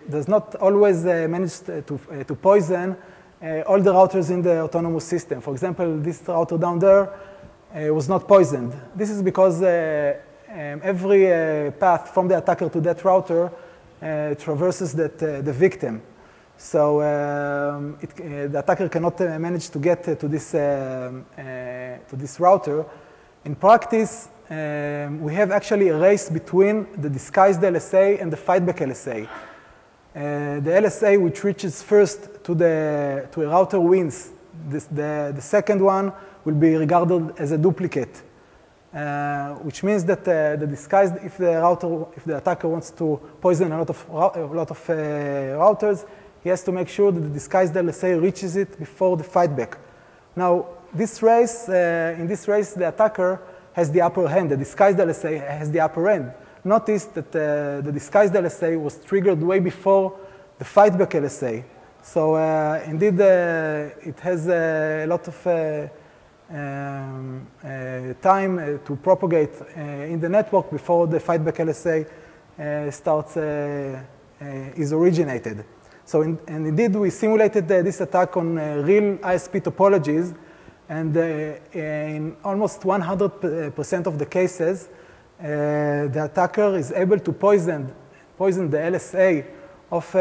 does not always manage to poison all the routers in the autonomous system. For example, this router down there was not poisoned. This is because every path from the attacker to that router traverses the victim. So the attacker cannot manage to get to this router. In practice, we have actually a race between the disguised LSA and the fightback LSA. The LSA which reaches first to a router wins. The second one will be regarded as a duplicate, which means that the disguised, if the attacker wants to poison a lot of routers, he has to make sure that the disguised LSA reaches it before the fightback. Now, in this race, the attacker has the upper hand. The disguised LSA has the upper hand. Notice that the disguised LSA was triggered way before the fightback LSA. So indeed, it has a lot of time to propagate in the network before the fightback LSA is originated. So and indeed, we simulated this attack on real ISP topologies, and in almost 100% of the cases, the attacker is able to poison the LSA of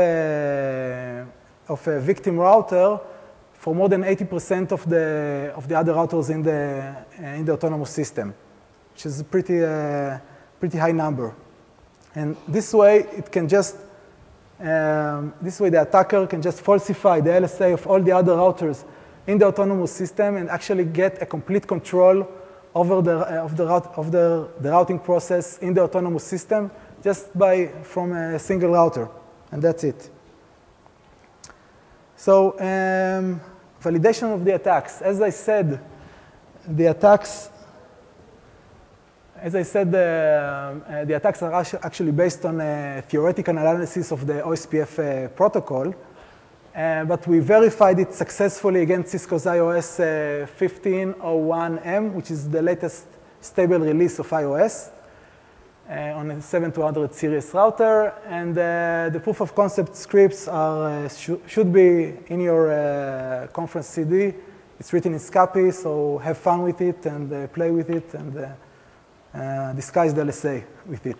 a victim router for more than 80% of the other routers in the autonomous system, which is a pretty high number. And this way, the attacker can just falsify the LSA of all the other routers in the autonomous system and actually get a complete control over the routing process in the autonomous system just from a single router, and that's it. So validation of the attacks. As I said, the attacks are actually based on a theoretical analysis of the OSPF protocol, but we verified it successfully against Cisco's iOS 15.01m, which is the latest stable release of iOS on a 7200 series router. And the proof of concept scripts should be in your conference CD. It's written in Scapy, so have fun with it and play with it and disguise the LSA with it.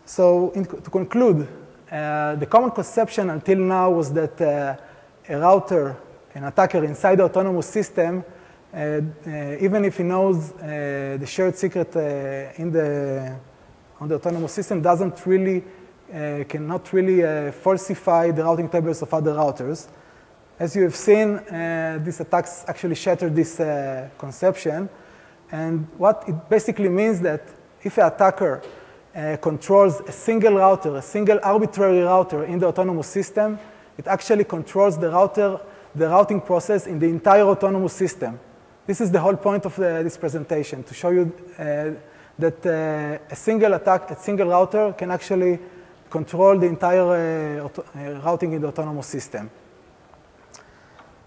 So to conclude, the common conception until now was that a router, an attacker inside the autonomous system, even if he knows the shared secret on the autonomous system, cannot really falsify the routing tables of other routers. As you have seen, these attacks actually shattered this conception. And what it basically means that if an attacker controls a single router, a single arbitrary router in the autonomous system, it actually controls the router the routing process in the entire autonomous system. This is the whole point of this presentation, to show you that a single attack, a single router can actually control the entire routing in the autonomous system.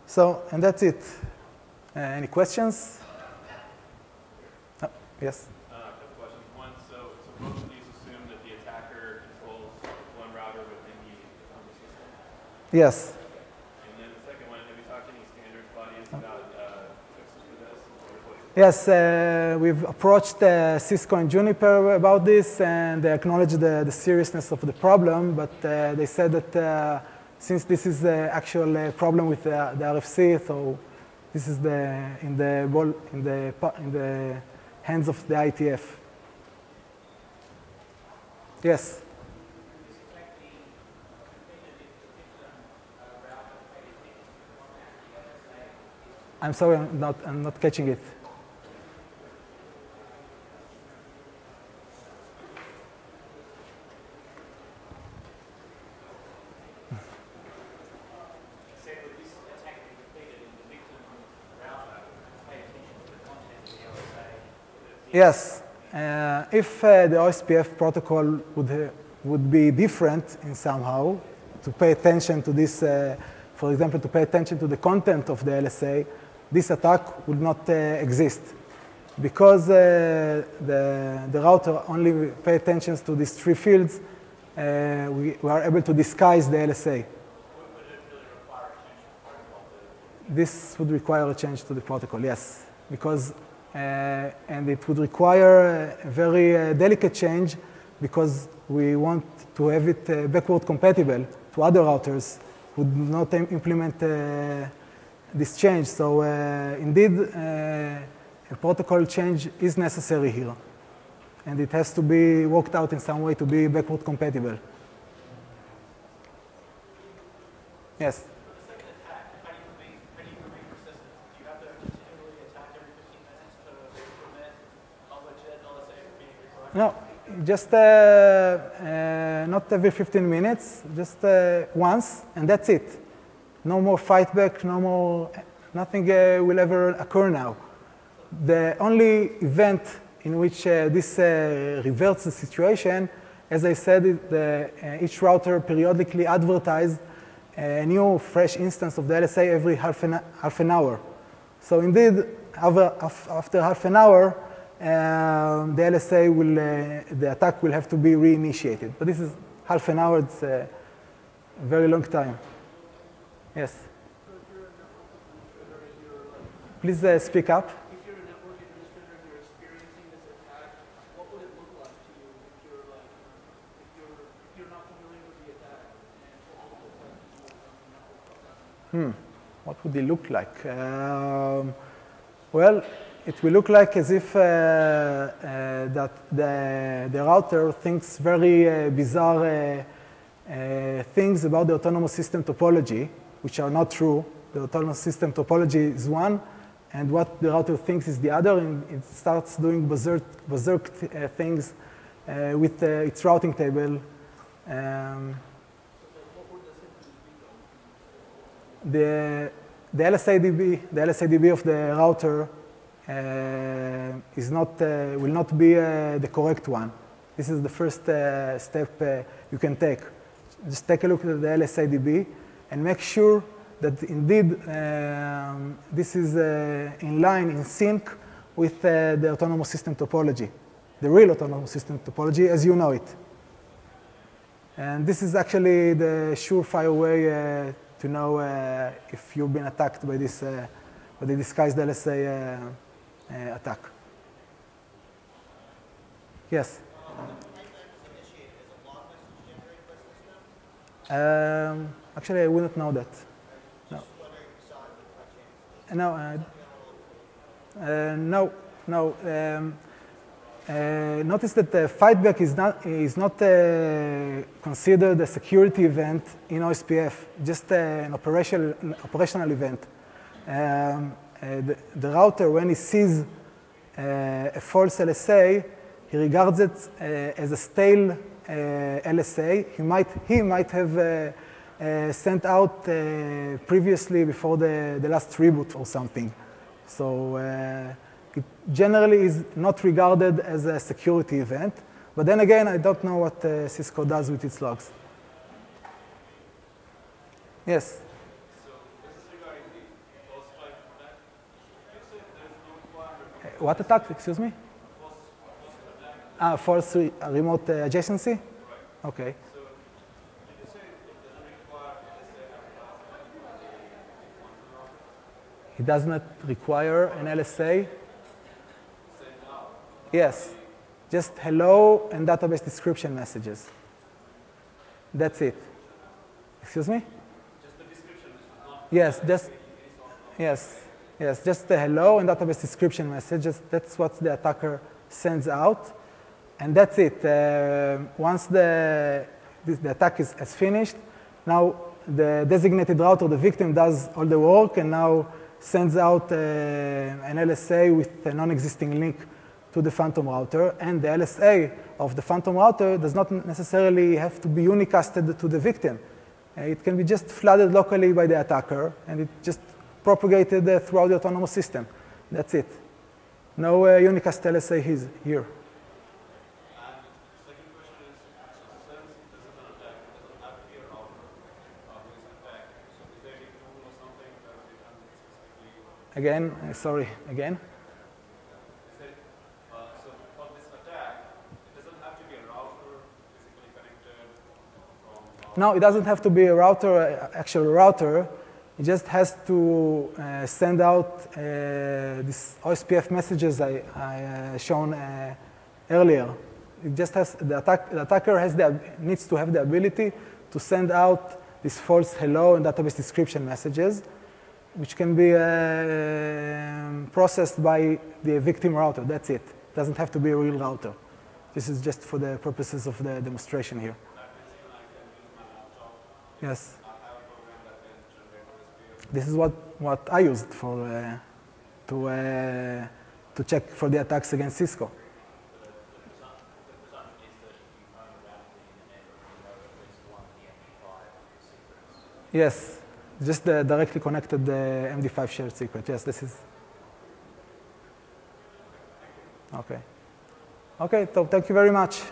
So, and that's it. Any questions? Oh, yes?
A couple questions. One, so both of these assume that the attacker controls one router within the autonomous system?
Yes.
And then the second one, have you talked to any standards bodies about fixes for this?
Yes, we've approached Cisco and Juniper about this, and they acknowledged the seriousness of the problem, but they said that since this is the actual problem with the RFC, so this is in the hands of the IETF. Yes. I'm sorry, I'm not catching it. Yes, if the OSPF protocol would be different in somehow, to pay attention to this, for example, to pay attention to the content of the LSA, this attack would not exist. Because the router only pay attention to these three fields, we are able to disguise the LSA. This would require a change to the protocol, yes, because and it would require a very delicate change because we want to have it backward compatible to other routers who do not implement this change. So indeed, a protocol change is necessary here, and it has to be worked out in some way to be backward compatible. Yes? No, just not every 15 minutes, just once, and that's it. No more fight back, no more, nothing will ever occur now. The only event in which this reverts the situation, as I said, each router periodically advertised a new fresh instance of the LSA every half an hour. So indeed, after half an hour, the LSA will, the attack will have to be reinitiated. But this is half an hour, it's a very long time. Yes? Please speak up.
If you're a network administrator and you're experiencing this attack, what would it look like to you if you're not familiar with the attack?
What would it look like? Well, it will look like as if that the router thinks very bizarre things about the autonomous system topology, which are not true. The autonomous system topology is one, and what the router thinks is the other, and it starts doing berserk things with its routing table. The LSADB of the router will not be the correct one. This is the first step you can take. Just take a look at the LSADB and make sure that indeed this is in line, in sync with the autonomous system topology, the real autonomous system topology as you know it. And this is actually the surefire way to know if you've been attacked by this, by the disguised LSA attack. Yes? Actually, I wouldn't know that. No. No. Notice that the fightback is not considered a security event in OSPF, just an operational event. The router, when he sees a false LSA, he regards it as a stale LSA. He might have sent out previously before the last reboot or something. So it generally is not regarded as a security event. But then again, I don't know what Cisco does with its logs. Yes?
So this is regarding the falsified attack. You said there's no requirement.
What attack? Excuse me? False remote adjacency?
Right.
Okay.
So did you say it doesn't require LSA?
It does not require an LSA? Yes. Just hello and database description messages. That's it. Excuse me?
Just the description is not.
Yes, just the hello and database description messages. That's what the attacker sends out. And that's it. Once the attack is finished, now the designated router, the victim, does all the work and now sends out an LSA with a non-existing link to the phantom router. And the LSA of the phantom router does not necessarily have to be unicasted to the victim. It can be just flooded locally by the attacker, and it just propagated throughout the autonomous system. That's it. No unicast LSA here. Again, sorry, again?
So for this attack, it doesn't have to be a router physically connected from...
No, it doesn't have to be a router, actual router. It just has to send out these OSPF messages I shown earlier. It just has, the attacker needs to have the ability to send out these false hello and database description messages, which can be processed by the victim router. That's it. It doesn't have to be a real router. This is just for the purposes of the demonstration here. Yes. This is what I used for to check for the attacks against Cisco. Yes. Just the directly connected MD5 shared secret. Yes, this is. Okay. Okay, so thank you very much.